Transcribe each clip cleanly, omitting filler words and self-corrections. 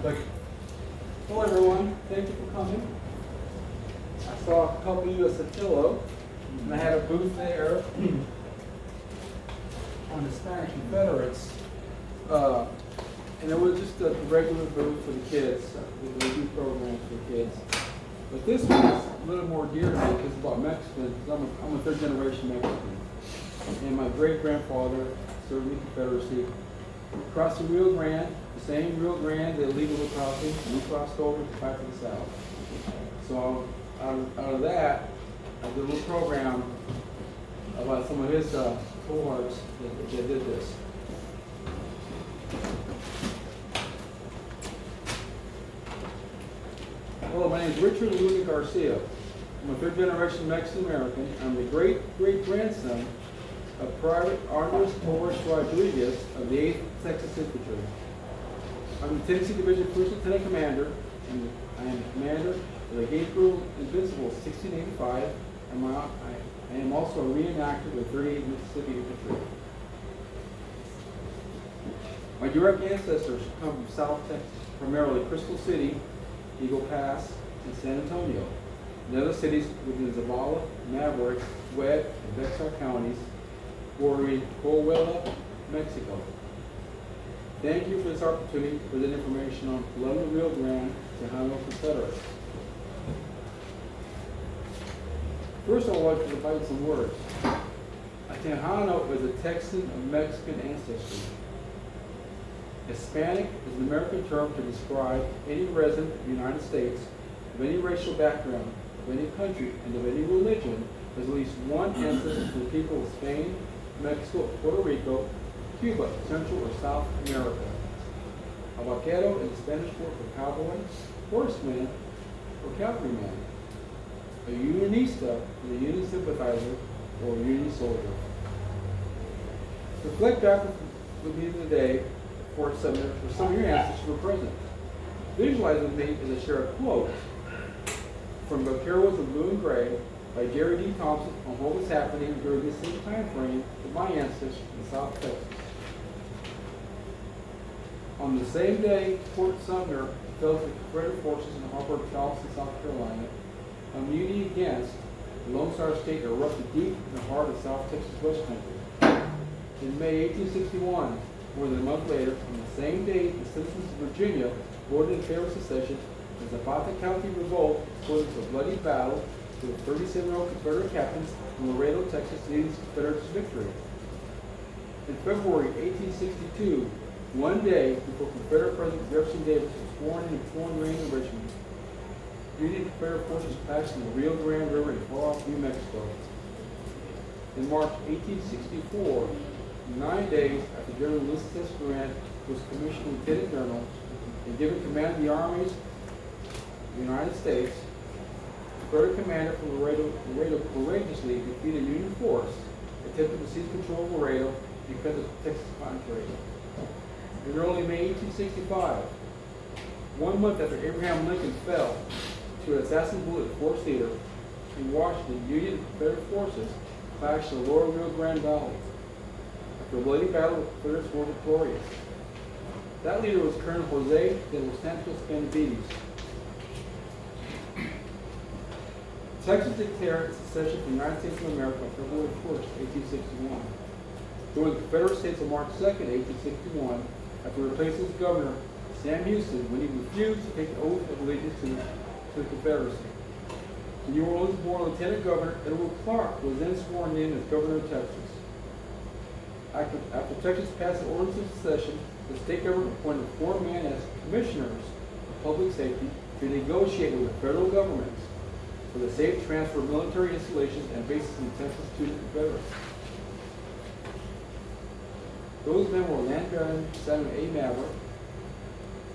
But, hello everyone, thank you for coming. I saw a couple of you at Satillo, and I had a booth there on the Spanish Confederates. And it was just a regular booth for the kids. We do programs for kids. But this one is a little more dear to me because it's about Mexicans. I'm a third generation Mexican. And my great grandfather served in the Confederacy. Across the Rio Grande, the same Rio Grande, the illegal crossing, and we crossed over to fight for the South. So out of that, I did a little program about some of his cohorts that did this. Hello, my name is Richard Luna Garcia. I'm a third generation Mexican American. I'm the great grandson of Private Andres Torres Rodriguez of the 8th Texas Infantry. I'm the Tennessee Division First Lieutenant Commander, and I am the commander of the 8th Group Invincibles 1685, and I am also a reenactor of the 38th Mississippi Infantry. My direct ancestors come from South Texas, primarily Crystal City, Eagle Pass, and San Antonio, and other cities within Zavala, Maverick, Webb, and Bexar counties, bordering Coahuila, Mexico. Thank you for this opportunity to present information on 11 Rio Grande Tejano Confederates. First, I would like to divide some words. A Tejano is a Texan of Mexican ancestry. Hispanic is an American term to describe any resident of the United States of any racial background, of any country, and of any religion as at least one ancestor to the people of Spain, Mexico, Puerto Rico, Cuba, Central or South America. A vaquero is the Spanish word for cowboy, horseman, or cavalryman. A unionista is a union sympathizer or a union soldier. Reflect back with me today for some of your ancestors who were present. Visualize with me as I share a quote from Vaqueros of Blue and Gray by Jerry D. Thompson on what was happening during this same time frame with my ancestors in South Texas. On the same day Fort Sumner fell to the Confederate forces in the harbor of Charleston, South Carolina, a mutiny against the Lone Star State erupted deep in the heart of South Texas West Country. In May 1861, more than a month later, on the same day, the citizens of Virginia voted in favor of secession. The Zapata County revolt was a bloody battle with 37-year-old Confederate captains from Laredo, Texas, leading to Confederate victory. In February 1862, one day before Confederate President Jefferson Davis was sworn in and sworn reign in Richmond, Union Confederate forces passed the Rio Grande River in far off New Mexico. In March 1864, 9 days after General Ulysses S. Grant was commissioned Lieutenant General and given command of the armies of the United States, the Confederate commander from Laredo courageously defeated Union force, attempting to seize control of Laredo because of Texas cotton trade. In early May 1865, 1 month after Abraham Lincoln fell to an assassin bullet at Fort Cedar in Washington, Union and Confederate forces clashed in the lower Rio Grande Valley. After a bloody battle, the Confederates were victorious. That leader was Colonel Jose de los Santos Benavides. Texas declared secession from the United States of America on February 1st, 1861. Joined the Confederate States on March 2nd, 1861, after replacing his governor, Sam Houston, when he refused to take the oath of allegiance to the Confederacy. The New Orleans-born Lieutenant Governor Edward Clark was then sworn in as Governor of Texas. After Texas passed the ordinance of secession, the state government appointed 4 men as commissioners of public safety to negotiate with the federal government for the safe transfer of military installations and bases in Texas to the Confederates. Those men were Land Baron Samuel A. Maverick,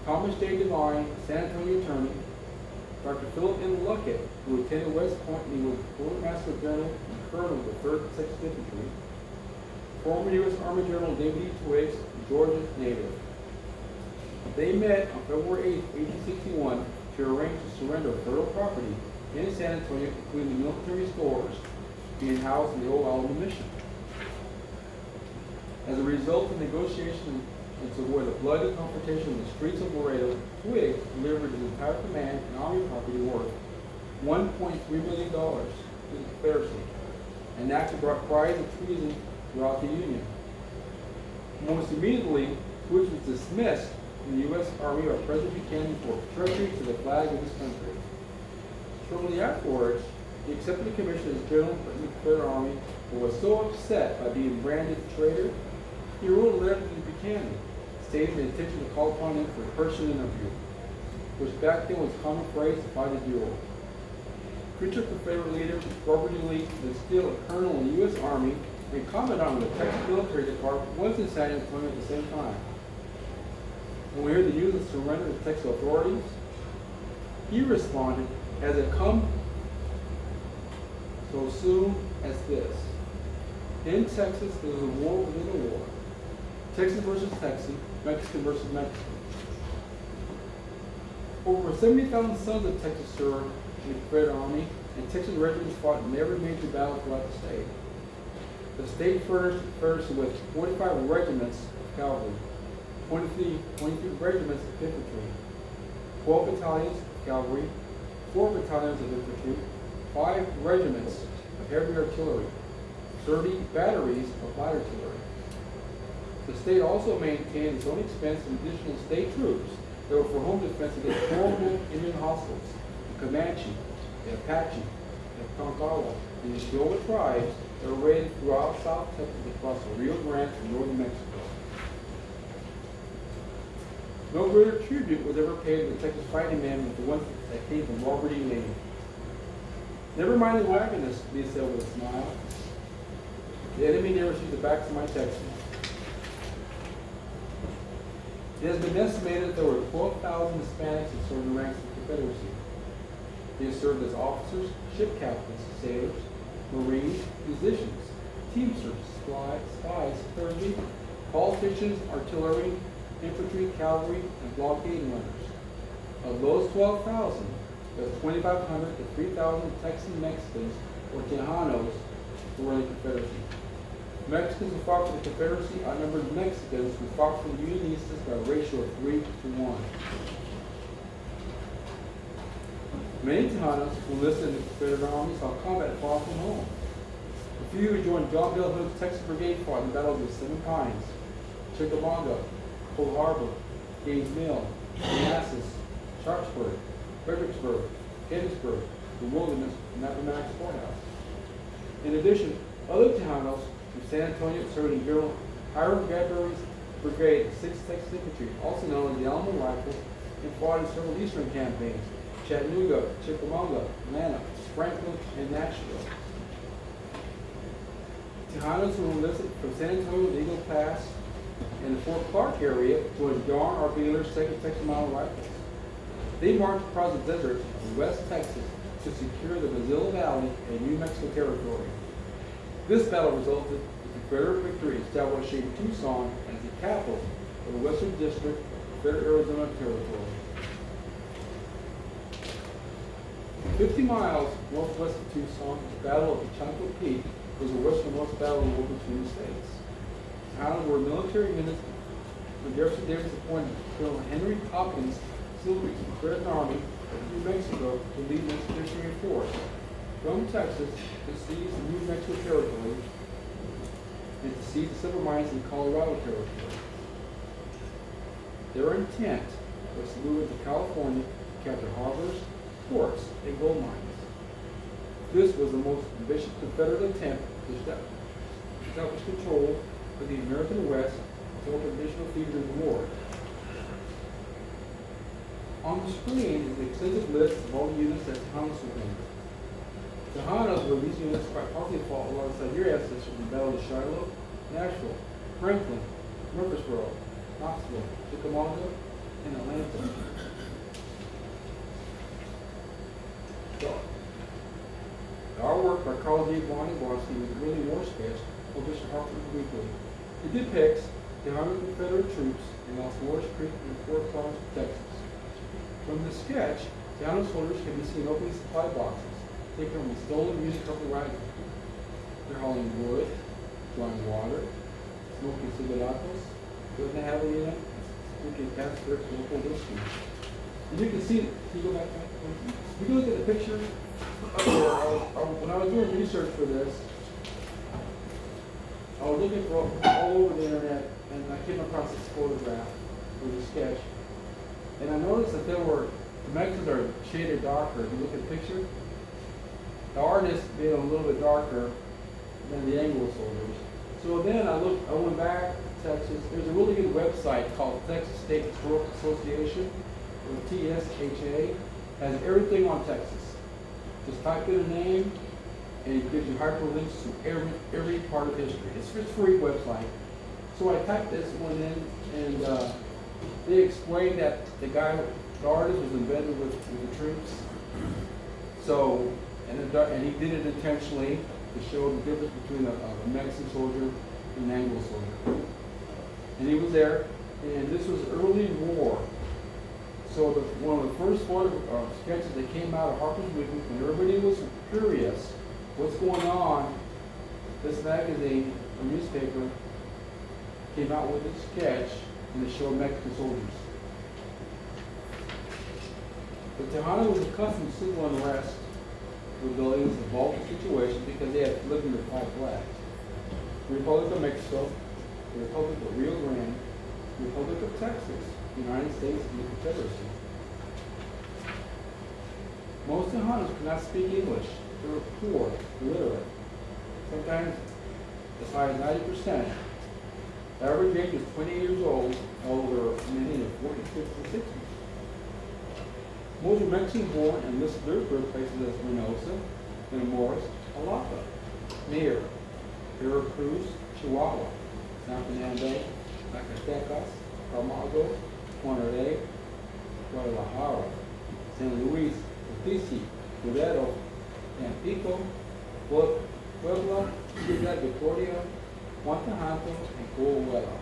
Thomas J. Devine, San Antonio attorney, Dr. Philip N. Luckett, who attended West Point and he was Quartermaster General and Colonel of the 3rd Texas Infantry, former U.S. Army General David E. Twiggs, a Georgia native. They met on February 8, 1861 to arrange to surrender federal property in San Antonio, including the military stores being housed in the old Alamo Mission. As a result of negotiation and to avoid a bloody confrontation in the streets of Laredo, Twiggs delivered his entire command and army property worth $1.3 million to the Confederacy, an act that brought cries of treason throughout the Union. Almost immediately, Twiggs was dismissed from the U.S. Army by President Buchanan for treachery to the flag of his country. Shortly afterwards, he accepted a commission as general in the Confederate Army, but was so upset by being branded a traitor, he wrote a letter to Buchanan, stating the intention to call upon him for a personal interview, which back then was a common phrase to fight a duel. Future Confederate leader Robert E. Lee was still a colonel in the U.S. Army and commandant of the Texas Military Department was in San Antonio at the same time. When we heard the news of surrender to Texas authorities, he responded, "Has it come so soon as this? In Texas, there is a war within a war. Texas versus Texas, Mexican versus Mexican." Over 70,000 sons of Texas served in the Confederate Army, and Texas regiments fought in every major battle throughout the state. The state furnished the Confederacy with 45 regiments of cavalry, 23 regiments of infantry, 12 battalions of cavalry, 4 battalions of infantry, 5 regiments of heavy artillery, 30 batteries of light artillery. The state also maintained its own expense and additional state troops that were for home defense against horrible Indian hostiles, the Comanche, the Apache, the Tonkawa, and the Kiowa tribes that were raided throughout South Texas across the Rio Grande to northern Mexico. No greater tribute was ever paid to the Texas fighting men than the one that came from Robert E. Lee. "Never mind the wagonness," Lee said with a smile. "The enemy never sees the backs of my Texans." It has been estimated that there were 12,000 Hispanics in serving ranks of the Confederacy. They served as officers, ship captains, sailors, marines, musicians, teamsters, spies, clergy, politicians, artillery, infantry, cavalry, and blockade runners. Of those 12,000, there were 2,500 to 3,000 Texan Mexicans, or Tejanos, who were in the Confederacy. Mexicans who fought for the Confederacy outnumbered Mexicans who fought for the Unionistas by a ratio of 3 to 1. Many Tejanos who enlisted in the Confederate Army saw combat far from home. A few who joined John Bell Hood's Texas Brigade fought in the battles of Seven Pines, Chickamauga, Cold Harbor, Gaines Mill, Manassas, Sharpsburg, Fredericksburg, Gettysburg, the Wilderness, and Appomattox Courthouse. In addition, other Tejanos from San Antonio served in General Hiram Bradbury's Brigade, 6th Texas Infantry, also known as the Alamo Rifles, and fought in several eastern campaigns: Chattanooga, Chickamauga, Atlanta, Franklin, and Nashville. Tejanos who enlisted from San Antonio to Eagle Pass and the Fort Clark area joined John R. Baylor's 2nd Texas Mounted Rifles. They marched across the desert of West Texas to secure the Mozilla Valley and New Mexico territory. This battle resulted in Confederate victory, establishing Tucson as the capital of the Western District of Confederate Arizona Territory. 50 miles northwest of Tucson, the Battle of Chanco Peak was the westernmost battle in the war between the states. Tejanos were military units when Jefferson Davis appointed Colonel Henry Hopkins Silver to the Confederate Army of New Mexico to lead an expeditionary force from Texas to seize the New Mexico territory and to seize the silver mines in Colorado territory. Their intent was to move into California to capture harbors, ports, and gold mines. This was the most ambitious Confederate attempt to establish control of the American West to open additional theaters of war. On the screen is an extensive list of all the units that Tejanos were in. Tejanos were these units quite possibly fought alongside your ancestors in the Battle of Shiloh, Nashville, Franklin, Murfreesboro, Knoxville, Chickamauga, and Atlanta. So, our work by Carl J. Bonnie Boston was really war sketch published in Hartford Weekly. It depicts the Army Confederate troops in Los Morris Creek and Fort Clark, Texas. From the sketch, Tejanos soldiers can be seen opening supply boxes, taking from the stolen music-covered wagon. They're hauling wood, drawing water, smoking cigarettos, doesn't have it in it. We can pass their local whiskey. And you can see, can you go back? You can look at the picture. When I was doing research for this, I was looking for all over the internet, and I came across this photograph with a sketch. And I noticed that the Mexicans are shaded darker. If you look at the picture, the artist made them a little bit darker than the Anglo soldiers. So then I went back to Texas. There's a really good website called Texas State Historical Association, or TSHA, has everything on Texas. Just type in a name, and it gives you hyperlinks to every part of history. It's a free website. So I typed this one in, and they explained that the artist was embedded with the troops. So, and he did it intentionally to show the difference between a Mexican soldier and an Anglo soldier. And he was there, and this was early war. So one of the first sketches that came out of Harper's Weekly, when everybody was curious what's going on, this magazine or newspaper came out with a sketch, and it showed Mexican soldiers. The Tejano was accustomed to civil unrest rebellions and volatile situations because they had lived under 5 flags. The Republic of Mexico, the Republic of Rio Grande, the Republic of Texas, the United States, and the Confederacy. Most Tejanos could not speak English. They were poor, illiterate. Sometimes as high as 90%. The average age was 20 years old, although many in their 40s, 50s, and 60s. Most were Mexican born and listed their birthplaces as Reynosa, Matamoros, Jalapa, Mir, Veracruz, Chihuahua, San Fernando, Zacatecas, Camargo, Monterrey, Guadalajara, San Luis, Potosí, Guerrero, Tampico, Puebla, Ciudad Victoria, Guanajuato, and Coahuila.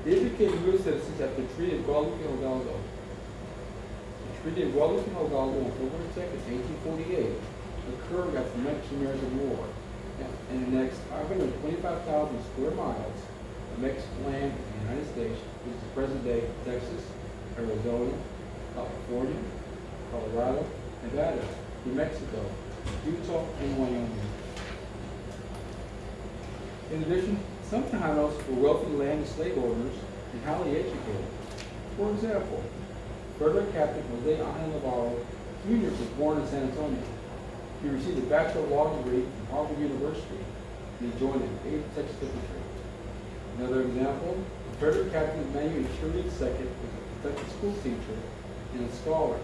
They became U.S. citizens after the Treaty of Guadalupe Hidalgo. The Treaty of Guadalupe Hidalgo on February 2, 1848 occurred after the Mexican-American War and annexed 525,000 square miles of Mexican land in the United States, which is present-day Texas, Arizona, California, Colorado, Nevada, New Mexico, Utah, and Wyoming. In addition, some Tejanos were wealthy land and slave owners and highly educated. For example, Frederick Captain Jose Angel Navarro Jr. was born in San Antonio. He received a Bachelor of Law degree from Harvard University, and he joined the 8th Texas Infantry. Another example, Frederick Captain Emmanuel Shirley II was a Texas school teacher and a scholar.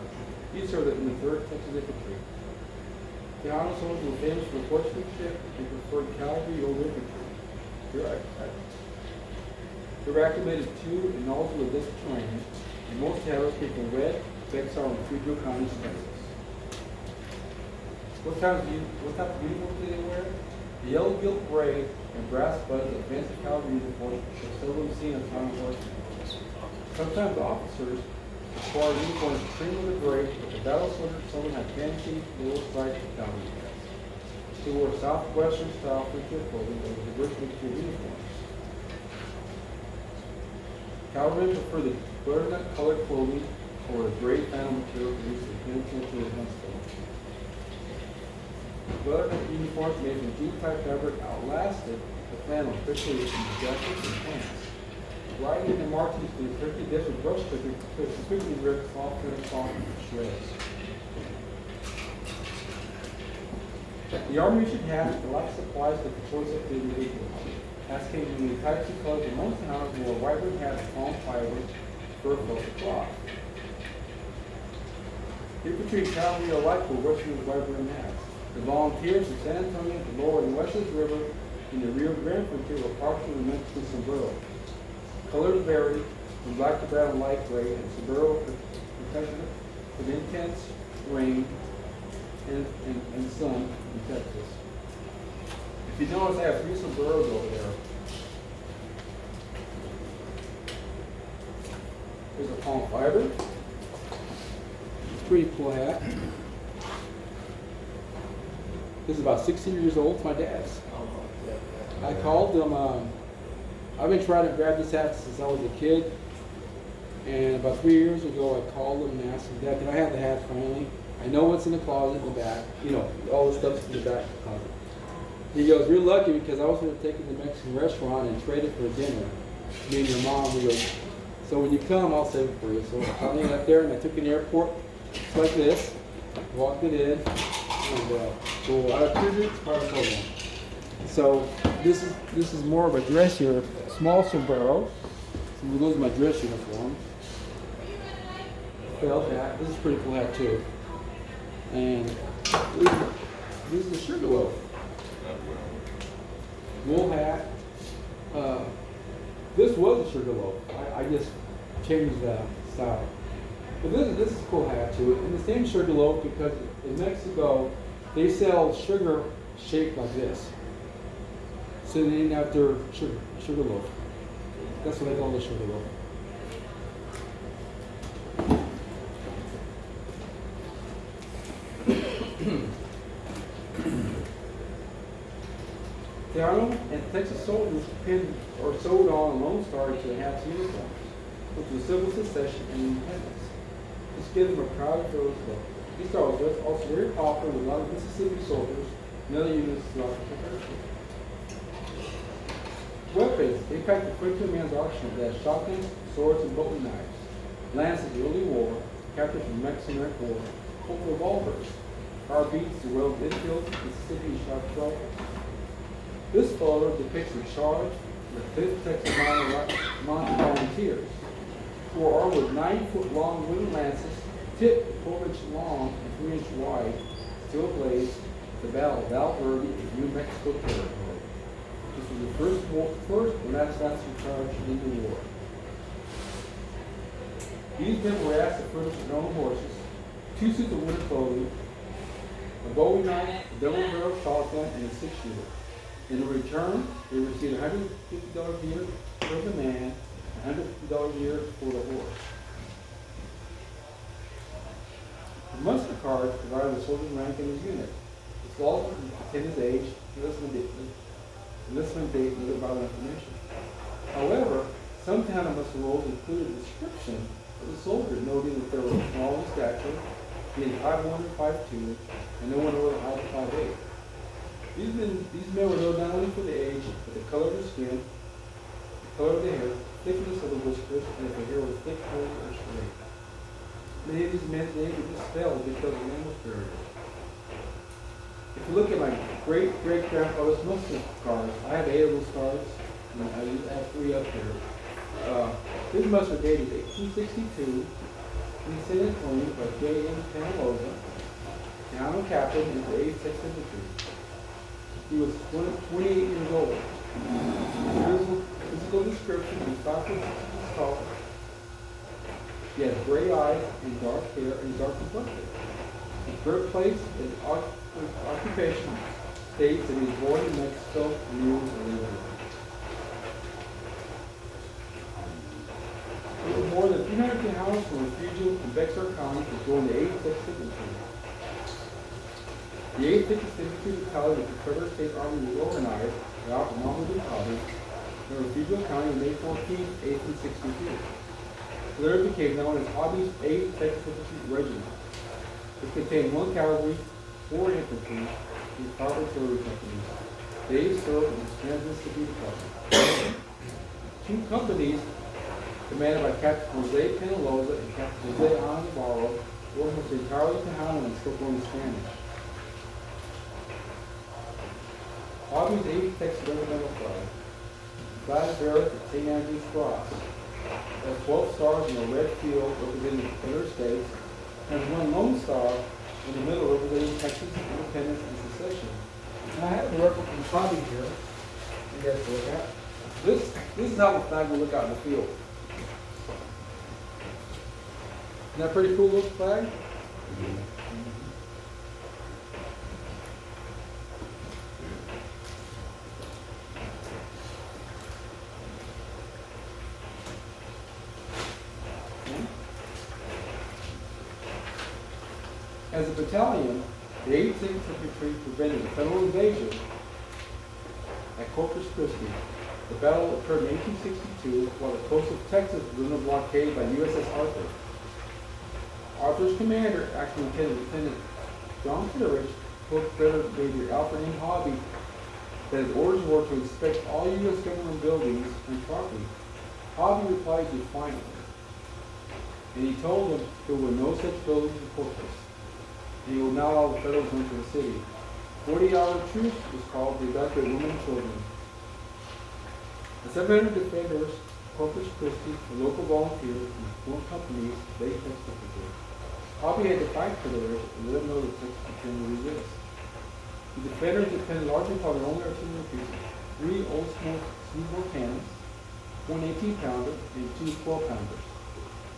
He served in the 3rd Texas Infantry. The Tejano soldiers were famous for horsemanship and preferred cavalry over infantry. They were acclimated to and knowledgeable of this terrain, and most Tejanos came from Red, Bexar, and Frisco counties, Texas. What type of uniforms did they wear? The yellow gilt braid and brass buttons of fancy cavalry uniforms were seldom seen on Tejano horsemen. Sometimes officers wore uniforms trimmed with a braid, but the battle soldiers seldom had fancy little stripes and cavalry hats. They wore southwestern style frontier clothing that was a diverse mixture of uniforms. Cavalrymen prefer the butternut colored clothing or the gray flannel material produced in penitentiary Huntsville. Butternut uniforms made from jute-type fabric outlasted the flannel, especially in the jackets and pants. Riding and marching to the turkey dish with brush cooking to quickly rip soft and shreds. The Army should have the like supplies with the choice of the individual. As came in the types of clothes, and most houses wore white wood hats, palm fiber, fur, velvet cloth. Infantry and cavalry alike wore western with white brim hats. The volunteers in San Antonio, the Lower and Western River, and the Rio Grande frontier were partially Mexican sombrero. Colors varied from black to brown, light gray, and sombrero protected from intense rain and sun in Texas. If you notice, I have 3 sombreros over there. There's a palm fiber. It's a pretty cool hat. This is about 16 years old. It's my dad's. I called them I've been trying to grab this hat since I was a kid. And about 3 years ago, I called him and asked him, Dad, can I have the hat finally? I know what's in the closet in the back. You know, all the stuff's in the back of the closet. He goes, you're lucky because I was going to take it to the Mexican restaurant and trade it for dinner. Me and your mom, he goes, so when you come, I'll save it for you. So I finally got there and I took it in the airport. It's like this. Walked it in. And so I approved it. Part of the program. So this is more of a dress here. Small sombrero. So this is my dress uniform. Felt hat. This is a pretty cool hat too. And this is the Sugarloaf. Wool hat. This was a Sugarloaf. I just changed the style. But this is a cool hat too. And the same Sugarloaf because in Mexico they sell sugar shaped like this. So they named after Sugarloaf. That's what I call the Sugarloaf. Tejano and Texas soldiers pinned or sewed on a Lone Star to the hat's uniforms, which was civil secession and independence. This gave them a proud and fearless look. These star was also very popular with a lot of Mississippi soldiers and other units throughout the Confederacy. Weapons, they packed the frontier man's arsenal that had shotguns, swords, and bowie knives, lances the early war, captured from Mexican Air Corps, Colt revolvers, carbines, the Royal Enfield, Mississippi shot rifles. This photo depicts a charge of the 5th Texas Mounted Volunteers, who are armed with 9-foot-long wooden lances, tipped 12-inch long and 3-inch wide, steel blades, the Battle of Val Verde in New Mexico territory. This was the first and last lance charge in the war. These men were asked to furnish their own horses, 2 suits of winter clothing, a bowie knife, a double-barrel shotgun, and a 6-shooter. In return, they received $150 a year for the man, $150 a year for the horse. The muster card provided the soldier's rank in his unit. The soldier attended his age, enlistment date, and other vital information. However, some Tejano muster rolls included a description of the soldier, noting that they were small in stature, being 5'1" and 5'2", and no one over the height of 5'8". These men were known not only for the age, but the color of the skin, the color of the hair, thickness of the whiskers, and if the hair was thick, curly, or straight. Many of these men's names were misspelled because of language barrier. If you look at my great-great-grandfather's muster cards, I have 8 of those cards, and I have 3 up here. His muster dated 1862, and he sent it home by J.M. Penaloza, Tejano captain in the 8th Texas Infantry. He was 28 years old. Physical description is 5 foot tall. He had gray eyes and dark hair and dark complexion. His birthplace and occupation states that he was born in Mexico and years later. There were more than 300 Tejanos from Refugio and Bexar County to join the 8th Texas Infantry. The 8th Texas Infantry Battalion of the Confederate States Army was organized by Alpha Mamadou College in Refugio County on May 14, 1862. Later became known as Hobby's 8th Texas Infantry Regiment. It contained 1 cavalry, 4 infantry, and 5 artillery companies. They served in the Trans Mississippi Department. 2 companies, commanded by Captain Jose Penaloza and Captain Jose Navarro, were almost entirely Tejano and spoke only Spanish. Hobby's 8th Texas Regimental flag bearers at St. Andrew's Cross, has 12 stars in a red field representing the Confederate States, and 1 lone star in the middle representing Texas independence and secession. And I have a replica from Hobby here. You guys look at. This is how the flag will look out in the field. Isn't that pretty cool looking flag? Mm-hmm. As a battalion, the 8th Infantry prevented a federal invasion at Corpus Christi The battle occurred in 1862 while the coast of Texas was under blockade by USS Arthur. Arthur's commander, acting Lieutenant John Kitteridge, told Confederate Major Alfred M. Hobby that his orders were to inspect all U.S. government buildings and property. Hobby replied defiantly, and he told them there were no such buildings in Corpus, and he would not allow the Federals into the city. 40-hour truce was called to evacuate women and children. The 700 defenders of Corpus Christi were local volunteers from 4 companies they testified. Hobby had to fight for the rich and let them know that Texas began to resist. The defenders depended largely upon their own artillery pieces: 3 old smoothbore cannons, 1 18-pounder, and 2 12-pounders.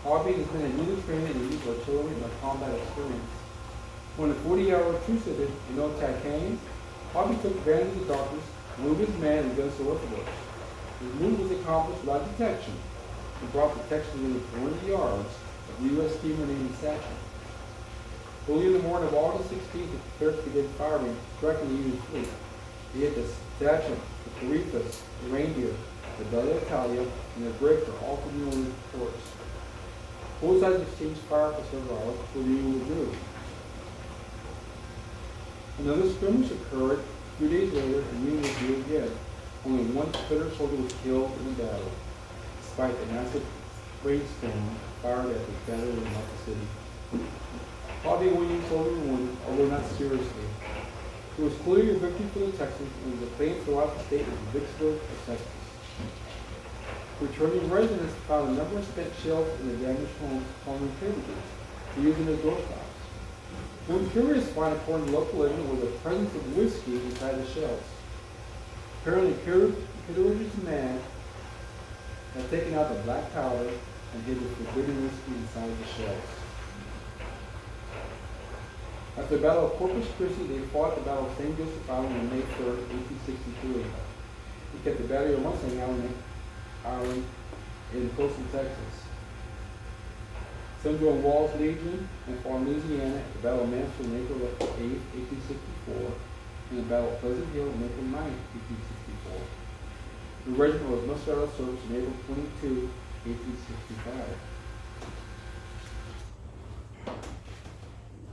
Hobby has been a neither trained in use of artillery nor combat experience. When the 40-hour truce ended and no attack came, Hobby took advantage of the darkness, moved his men, and guns to orthodox. His move was accomplished without detection and brought the Texans within 400 yards of the U.S. steamer named Satchel. Early in the morning of August 16th, the Confederates began firing, striking the Union fleet. They hit the Satchel, the Coryphus, the Reindeer, the Bella Italia, and the Breaker, all from the Union forts. Both sides exchanged fire for several hours before the Union withdrew. Another skirmish occurred a few days later, and the Union withdrew again. Only 1 Confederate soldier was killed in the battle, despite the massive rainstorm fired at the battery in the city. Hobby and Union soldiers were wounded, although not seriously. It was clearly a victory for the Texans, and was acclaimed throughout the state as Vicksburg of Texas. Returning residents found a number of spent shells in the damaged homes following privileges to use in their doorstops. One curious find, according to local legend, was the presence of whiskey inside the shells. Apparently, Kitteridge's man had taken out the black powder and hid the forbidden whiskey inside the shells. After the Battle of Corpus Christi, they fought the Battle of St. Joseph Island on May 3rd, 1863. He kept the battery on Mustang Island in coastal Texas. Some joined Wall's Legion and fought in Louisiana at the Battle of Mansfield on April 8, 1864, and the Battle of Pleasant Hill on April 9, 1864. The regiment was mustered out of service on April 22, 1865.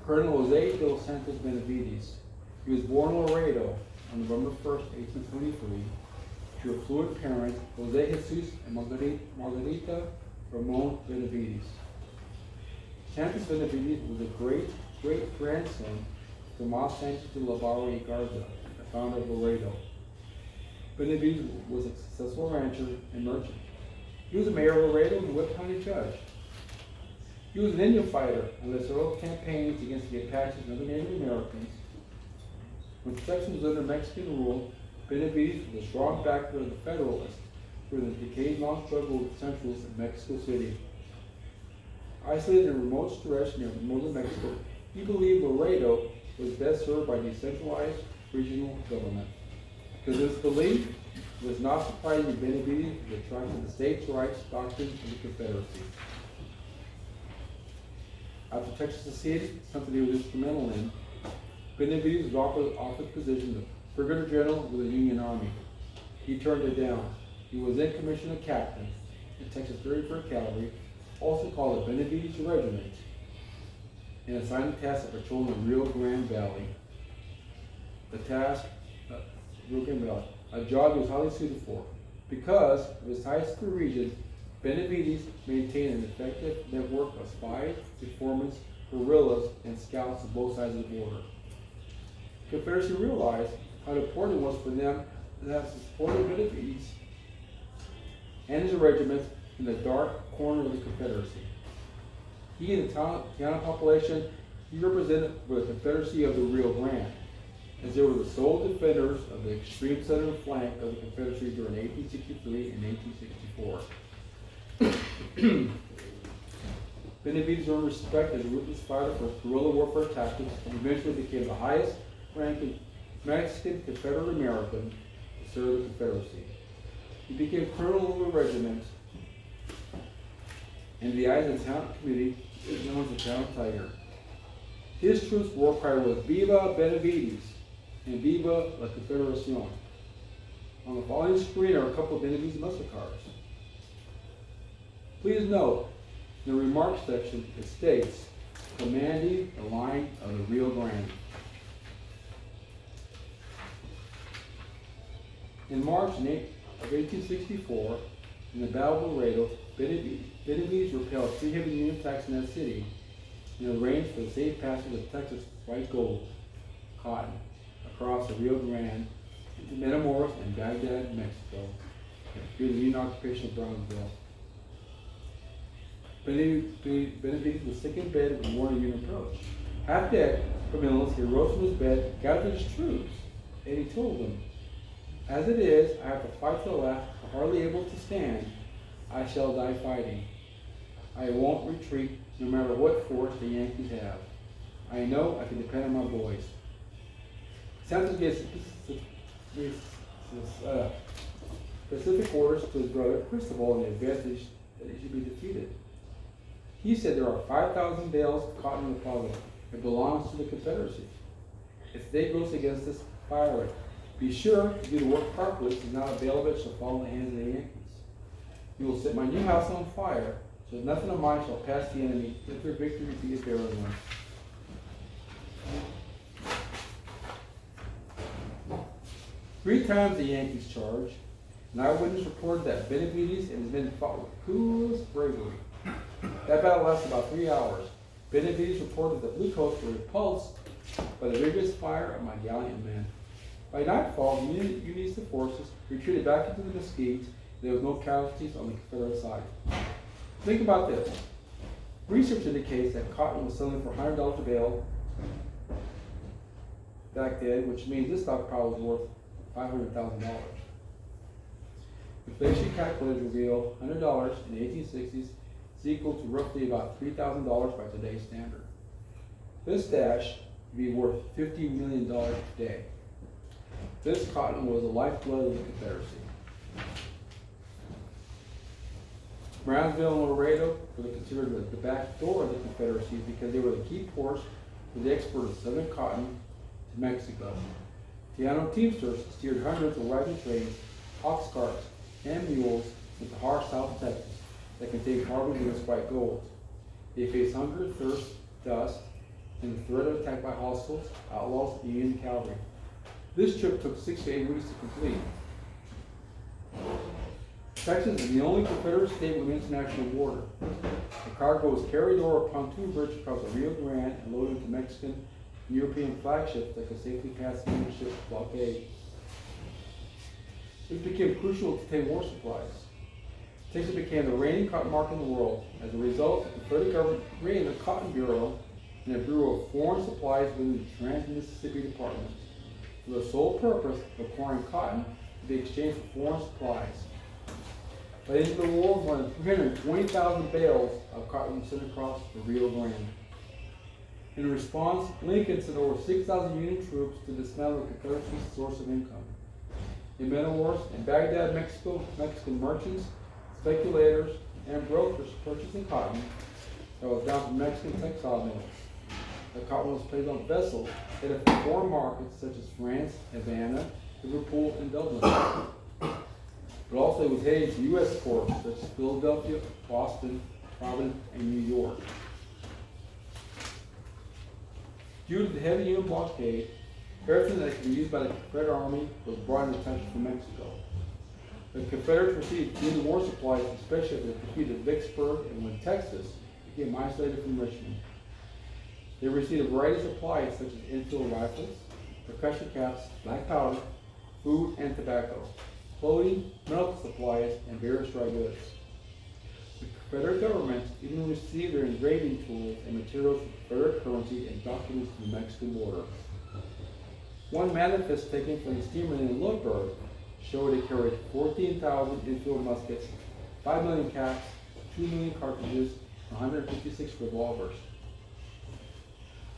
Colonel Jose de los Santos Benavides. He was born in Laredo on November 1st, 1823, to affluent parents Jose Jesus and Margarita Ramon Benavides. Santos Benavides was a great-grandson of Tomas Sanchez de la Barra y Garza, the founder of Laredo. Benavides was a successful rancher and merchant. He was a mayor of Laredo and a Whip County judge. He was an Indian fighter and led several campaigns against the Apaches and other Native Americans. When Texas was under Mexican rule, Benavides was a strong backer of the Federalists during the decade-long struggle with the Centralists in Mexico City. Isolated in a remote stretch near northern Mexico, he believed Laredo was best served by decentralized regional government. Because of this belief, it was not surprising that Benavides was attracted to the states' rights doctrine of the Confederacy. After Texas seceded, something he was instrumental in, Benavides was offered the position of Brigadier General with the Union Army. He turned it down. He was then commissioned a captain in Texas 33rd Cavalry, also called the Benavides Regiment, and assigned the task of patrolling the Rio Grande Valley. A job he was highly suited for. Because of his ties to the region, Benavides maintained an effective network of spies, informants, guerrillas, and scouts on both sides of the border. The Confederacy realized how important it was for them to have supported Benavides and his regiment in the dark corner of the Confederacy. He and the Tejano population, he represented the Confederacy of the Rio Grande, as they were the sole defenders of the extreme southern flank of the Confederacy during 1863 and 1864. Benavides earned respect as a ruthless fighter for his guerrilla warfare tactics and eventually became the highest ranking Mexican Confederate American to serve the Confederacy. He became colonel of the regiment, and in the eyes of the Tejano community, he was known as the Tejano Tiger. His troops' war cry was "Viva Benavides" and "Viva la Confederación." On the following screen are a couple of Benavides muscle cars. Please note, in the remarks section, it states, commanding the line of the Rio Grande. In March of 1864, in the Battle of Laredo, Benavides repelled 3 heavy Union attacks in that city and arranged for the safe passage of Texas white gold, cotton, across the Rio Grande into Matamoros and Baghdad, Mexico, during the Union occupation of Brownsville. Benavides was sick in bed when warned the Union approach. Half dead from illness, he rose from his bed, gathered his troops, and he told them, "As it is, I have to fight to the last, hardly able to stand. I shall die fighting. I won't retreat, no matter what force the Yankees have. I know I can depend on my boys." Santos gave specific orders to his brother Cristobal in the event that he should be defeated. He said there are 5,000 bales of cotton in the plaza. It belongs to the Confederacy. If they goes against us, fire it. Be sure to do the work properly, so not a bale of it shall fall in the hands of the Yankees. You will set my new house on fire, so that nothing of mine shall pass the enemy. Let their victory be a barren one. 3 times the Yankees charged. An eyewitness reported that Benavides and his men fought with coolest bravery. That battle lasted about 3 hours. Benavides reported that the Bluecoats were repulsed by the vigorous fire of my gallant men. By nightfall, the Unionist forces retreated back into the mesquite. There was no casualties on the Confederate side. Think about this. Research indicates that cotton was selling for $100 a bale back then, which means this stockpile was worth $500,000. Inflation calculators reveal $100 in the 1860s is equal to roughly about $3,000 by today's standard. This stash would be worth $50 million today. This cotton was the lifeblood of the Confederacy. Brownsville and Laredo were considered the back door of the Confederacy because they were the key ports for the export of southern cotton to Mexico. Tejano teamsters steered hundreds of wagon trains, ox carts, and mules into harsh South Texas that contained carbon-rich white gold. They faced hunger, thirst, dust, and the threat of attack by hostiles, outlaws, and Union cavalry. This trip took 6 to 8 weeks to complete. Texas is the only Confederate state with an international border. The cargo was carried over a pontoon bridge across the Rio Grande and loaded into Mexican and European flagships that could safely pass the Union ship's blockade. This became crucial to obtain war supplies. Texas became the reigning cotton market in the world. As a result, the Confederate government created a Cotton Bureau and a Bureau of Foreign Supplies within the Trans-Mississippi Department, for the sole purpose of acquiring cotton to be exchanged for foreign supplies. By the end of the war, more than 320,000 bales of cotton were sent across the Rio Grande. In response, Lincoln sent over 6,000 Union troops to dismantle the Confederacy's source of income. In Matamoros and Baghdad, Mexico, Mexican merchants, speculators, and brokers purchasing cotton that was bound from Mexican textile mills. The cotton was placed on vessels headed for foreign markets such as France, Havana, Liverpool, and Dublin. But also it was headed to U.S. ports such as Philadelphia, Boston, Providence, and New York. Due to the heavy Union blockade, everything that could be used by the Confederate Army was brought into Texas from Mexico. The Confederates received few war supplies, especially at the defeat of Vicksburg and when Texas became isolated from Richmond. They received a variety of supplies such as infield rifles, percussion caps, black powder, food and tobacco, clothing, medical supplies, and various dry goods. The Confederate government even received their engraving tools and materials for Confederate currency and documents to the Mexican border. One manifest taken from the steamer in Lowburg showed it carried 14,000 infield muskets, 5 million caps, 2 million cartridges, and 156 revolvers.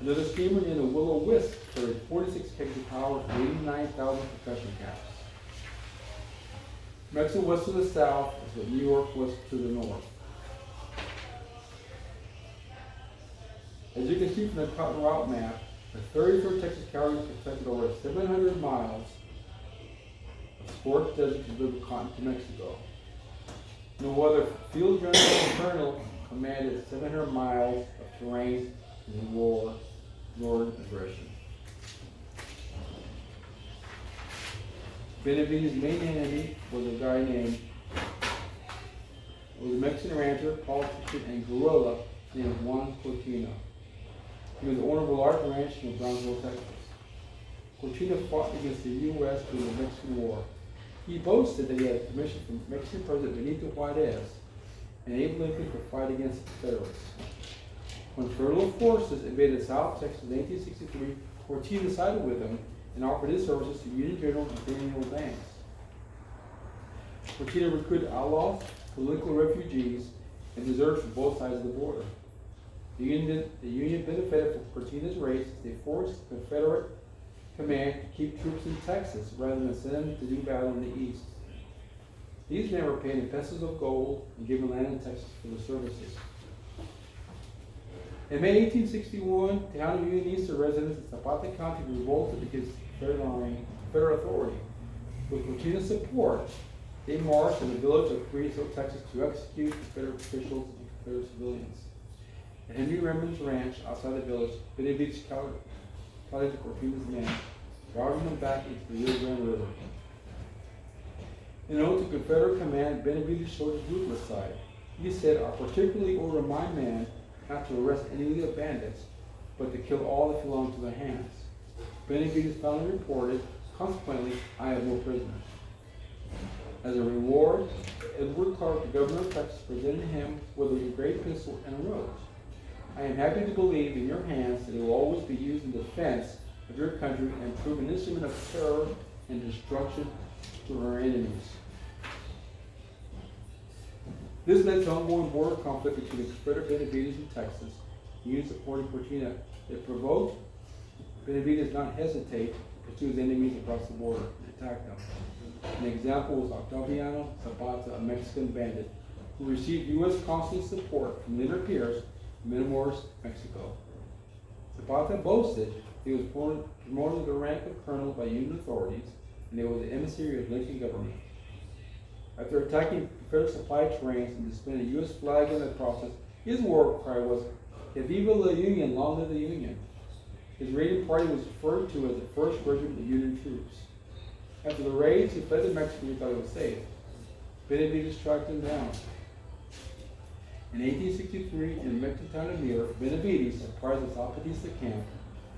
Another steamer in the Willow Wisp carried 46 kegs of powder and 89,000 percussion caps. Mexico was to the south as what New York was to the north. As you can see from the Cotton Route map, the 33rd Texas Cavalry protected over 700 miles scorched desert to deliver cotton to Mexico. No other field general colonel commanded 700 miles of terrain in the war, northern aggression. Benavides' main enemy was a guy named, was a Mexican rancher, politician, and guerrilla named Juan Cortina. He was the owner of a large ranch in Brownsville, Texas. Cortina fought against the U.S. during the Mexican War. He boasted that he had permission from Mexican President Benito Juarez, enabling him to fight against the Confederates. When federal forces invaded South Texas in 1863, Cortina sided with them and offered his services to Union General Nathaniel Banks. Cortina recruited outlaws, political refugees, and deserters from both sides of the border. The Union benefited from Cortina's raids as they forced the Confederate command to keep troops in Texas rather than send them to do battle in the East. These men were paid in pesos of gold and given land in Texas for their services. In May 1861, Tejano Unionista residents in Zapata County revolted against Confederate authority. With Cortina's support, they marched in the village of Carrizo, Texas, to execute Confederate officials and Confederate civilians. At Henry Remond's ranch outside the village, Benavides counted to Cortina's men, driving them back into the Rio Grande River. In an ode to Confederate command, Benavides showed his ruthless side. He said, "I particularly order my men not to arrest any of the bandits, but to kill all that belong to their hands." Benavides finally reported, "Consequently, I have no prisoners." As a reward, Edward Clark, the governor of Texas, presented him with a great pistol and a rose. "I am happy to believe in your hands that it will always be used in defense of your country and prove an instrument of terror and destruction to our enemies." This led to ongoing border conflict between the Confederate Benavides and Texas, units supporting Cortina. It provoked Benavides not hesitate to pursue his enemies across the border and attack them. An example was Octaviano Zapata, a Mexican bandit, who received U.S. consular support from Leonard Pierce in Matamoros, Mexico. Zapata boasted he was promoted to the rank of colonel by Union authorities, and he was the emissary of Lincoln government. After attacking Confederate supply trains and displaying a U.S. flag in the process, his war cry was, "Que viva la Union, long live the Union." His raiding party was referred to as the First Regiment of Union troops. After the raids, he fled to Mexico and thought he was safe. Benavides tracked him down. In 1863, in the Mexican town of Mir, Benavides surprised the Zapatista camp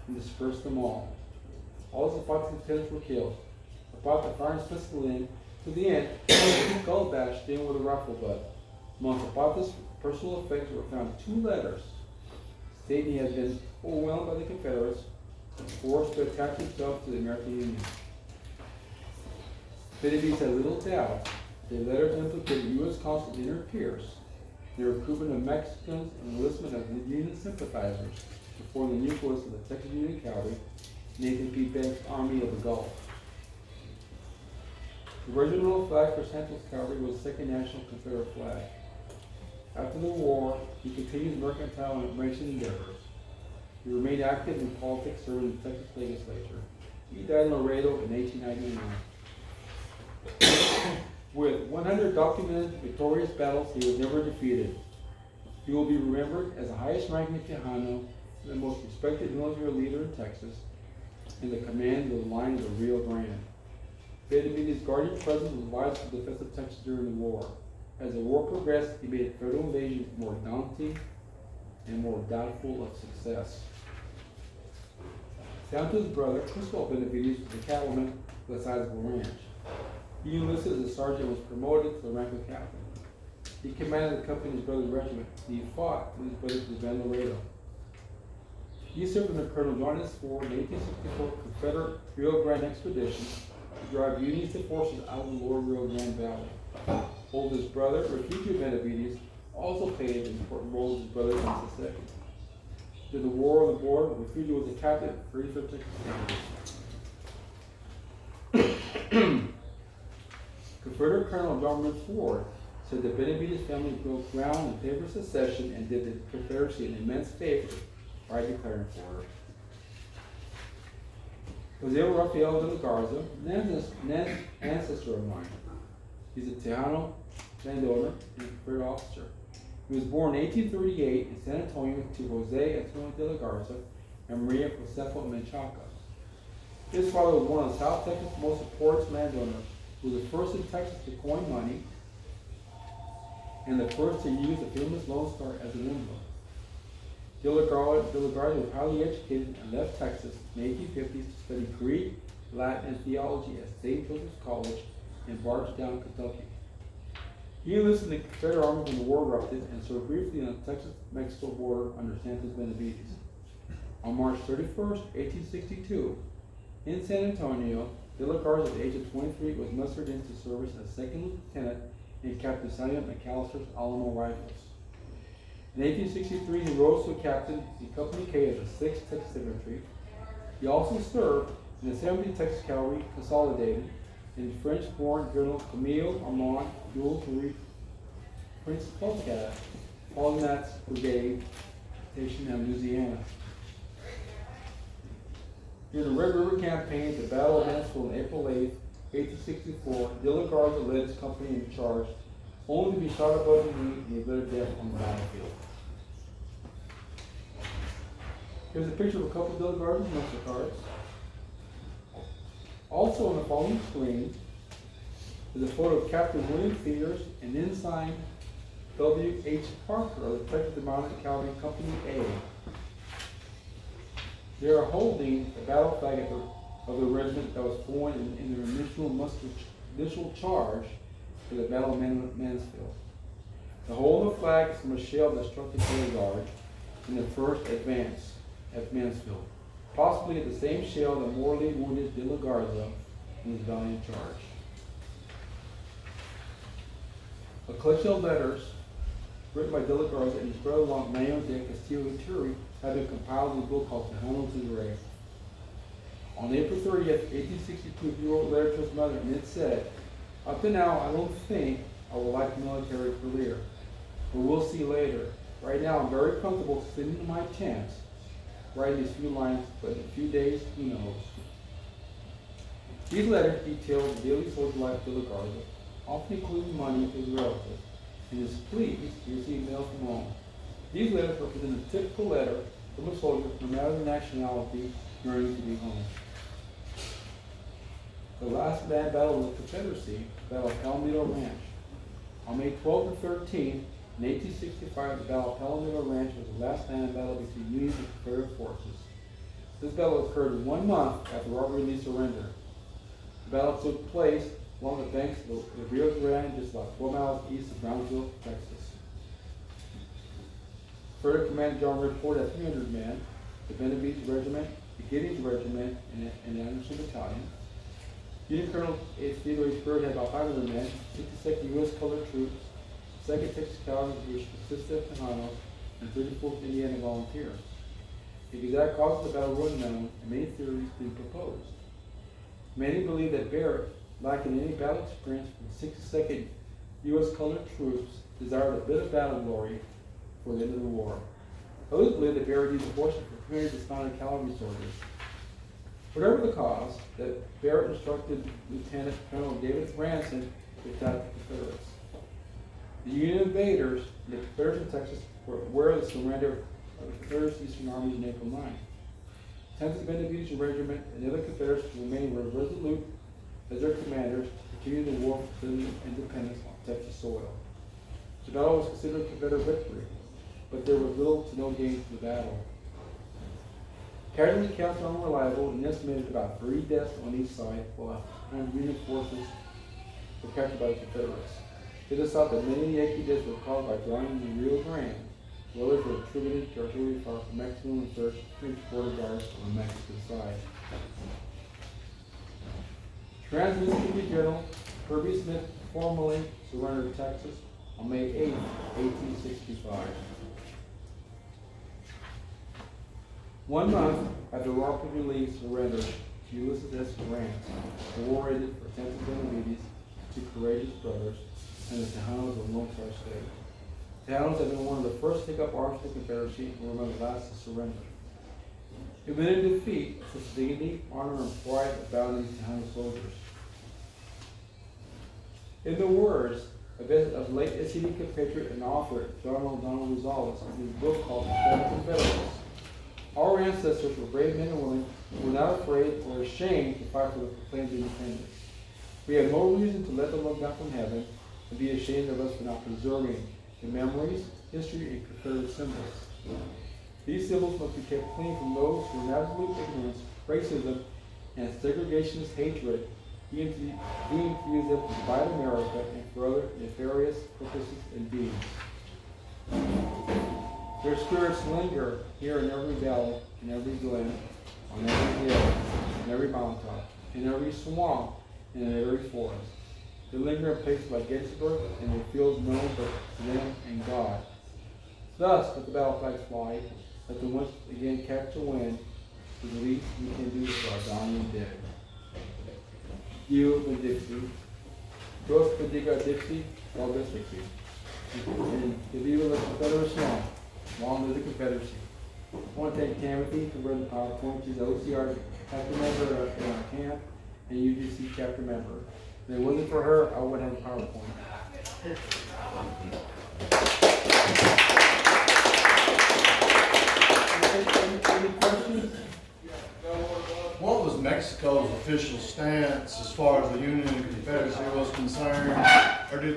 and dispersed them all. All Zapata's lieutenants were killed. Zapata fired his pistol in. To the end, a skull bashed in with a rifle butt. Among Zapata's personal effects were found 2 letters stating he had been overwhelmed by the Confederates and forced to attach himself to the American Union. Benavides had little doubt the letters implicated U.S. Consul Leonard Pierce, the recruitment of Mexicans and enlistment of Union sympathizers to form the nucleus of the Texas Union Cavalry, Nathan P. Banks' Army of the Gulf. The original flag for Santos Cavalry was the Second National Confederate flag. After the war, he continued mercantile and merchant endeavors. He remained active in politics, serving in the Texas legislature. He died in Laredo in 1899. With 100 documented victorious battles, he was never defeated. He will be remembered as the highest ranking Tejano and the most respected military leader in Texas, in the command of the line of the Rio Grande. Benavides' guardian presence was vital to the defense of Texas during the war. As the war progressed, he made federal invasion more daunting and more doubtful of success. Santos' brother, Cristobal Benavides, was a cattleman with a sizable ranch. He enlisted as a sergeant and was promoted to the rank of captain. He commanded the company's brother's regiment. He fought with his brother to defend Laredo. He served under Colonel John S. Ford in the 1864 Confederate Rio Grande expedition to drive Unionist forces out of the lower Rio Grande Valley. Oldest brother, refugee Benavides, also played an important role as his brother in Mississippi. During the War on the Border, refugee was a captain for 35th Texas Cavalry. Confederate Colonel John Ford said the Benavides family broke ground in favor of secession and did the Confederacy an immense favor by declaring for Jose Rafael de la Garza, an ancestor of mine. He's a Tejano landowner and a Confederate officer. He was born in 1838 in San Antonio to Jose Antonio de la Garza and Maria Josefa Menchaca. His father was one of South Texas' most important landowners, who was the first in Texas to coin money and the first to use the famous Lone Star as an emblem. De la Garza was highly educated and left Texas in the 1850s to study Greek, Latin, and theology at St. Joseph's College in Bardstown, Kentucky. He enlisted in the Confederate Army when the war erupted and served briefly on the Texas-Mexico border under Santos Benavides. On March 31st, 1862, in San Antonio, De La Garza, at the age of 23, was mustered into service as second lieutenant in Captain Samuel McAllister's Alamo Rifles. In 1863, he rose to a captain in Company K of the 6th Texas Infantry. He also served in the 70th Texas Cavalry Consolidated in French-born General Camille Armand Jules Prince Polecat, Polymat's Brigade, stationed in Louisiana. During the Red River Campaign at the Battle of Mansfield on April 8, 1864, De La Garza led his company in charge, only to be shot above the knee and he bled to death on the battlefield. Here's a picture of a couple of De La Garza's muscle cards. Also on the following screen is a photo of Captain William Theers and Ensign W.H. Parker of the Texas Mounted Cavalry Company A. They are holding the battle flag of the regiment that was formed in their initial charge for the Battle of Mansfield. The whole of the flag is from a shell that struck the rear guard in the first advance at Mansfield, possibly at the same shell that mortally wounded De La Garza in his valiant charge. A collection of letters written by De La Garza and his brother-in-law Mayo de Castillo Turi have been compiled in a book called Tejano to the Ray. On April 30th, 1862, he wrote a letter to his mother, and it said, "Up to now, I don't think I will like a military career, but we'll see later. Right now, I'm very comfortable sitting in my tent, writing these few lines, but in a few days, who knows?" These letters detail the daily soldier life of De La Garza, often including money to his relatives, and his pleas to receive mail from home. These letters represent a typical letter from a soldier, no matter the nationality, yearning to be home. The last land battle of the Confederacy, the Battle of Palomino Ranch. On May 12 and 13, in 1865, the Battle of Palomino Ranch was the last land battle between Union and Confederate forces. This battle occurred 1 month after Robert E. Lee surrendered. The battle took place along the banks of the Rio Grande, just about 12 miles east of Brownsville, Texas. Confederate Commander John Redford had 300 men, the Benavides Regiment, the Giddings Regiment, and the Anderson Battalion. Union Colonel Theodore H. Byrd had about 500 men, 52nd U.S. Colored Troops, 2nd Texas Cavalry, which consisted of Tejano, and 34th Indiana Volunteers. The exact cause of the battle were unknown, and many theories being proposed. Many believe that Barrett, lacking any battle experience from the 62nd U.S. Colored Troops, desired a bit of battle glory for the end of the war. Others believe that Barrett used a portion for 300 dismounted cavalry soldiers. Whatever the cause, that Barrett instructed Lieutenant Colonel David Branson to attack the Confederates. The Union invaders and the Confederates in Texas were aware of the surrender of the Confederate Eastern Armies on April 9. 10th Benavides Regiment and the other Confederates remained resolute as their commanders to continue the war for independence on Texas soil. The battle was considered a Confederate victory, but there was little to no gain to the battle. Casualty counts are unreliable and estimated about 3 deaths on each side, while Union forces were captured by the Confederates. It is thought that many Yankee deaths were caused by drowning in the Rio Grande, while others were attributed to artillery fire from Mexican and French border guards on the Mexican side. Trans-Mississippi General Kirby Smith formally surrendered Texas on May 8, 1865. 1 month after Robert E. Lee surrendered to Ulysses S. Grant, the war ended for 10th Benavides, 2 courageous brothers, and the Tejanos of Lone Star State. The Tejanos had been one of the first to take up arms for the Confederacy and were among the last to surrender. Even in defeat, such dignity, honor, and pride abound in these Tejano soldiers. In the words of late SED compatriot and author Donald Rosales in his book called Confederates, our ancestors were brave men and women who were not afraid or ashamed to fight for the proclaimed independence. We have no reason to let them look down from heaven and be ashamed of us for not preserving the memories, history, and Confederate symbols. These symbols must be kept clean from those who in absolute ignorance, racism, and segregationist hatred deemed to use them to divide America and for other nefarious purposes and deeds. Their spirits linger here in every valley, in every glen, on every hill, in every mountaintop, in every swamp, and in every forest. They linger in places like Gettysburg and in fields known but to them and God. Thus, let the battle flags fly, let them once again catch the wind, is the least we can do for our dying dead. You, the Dixie, Dos Pediga Dixie, August Dixie. And the Viva la Confederación, long live the Confederacy. I want to thank Timothy for running the PowerPoint. She's the OCR chapter member in our camp and UGC chapter member. If it wasn't for her, I wouldn't have a PowerPoint. Any questions? What was Mexico's official stance as far as the Union and Confederacy was concerned? Or did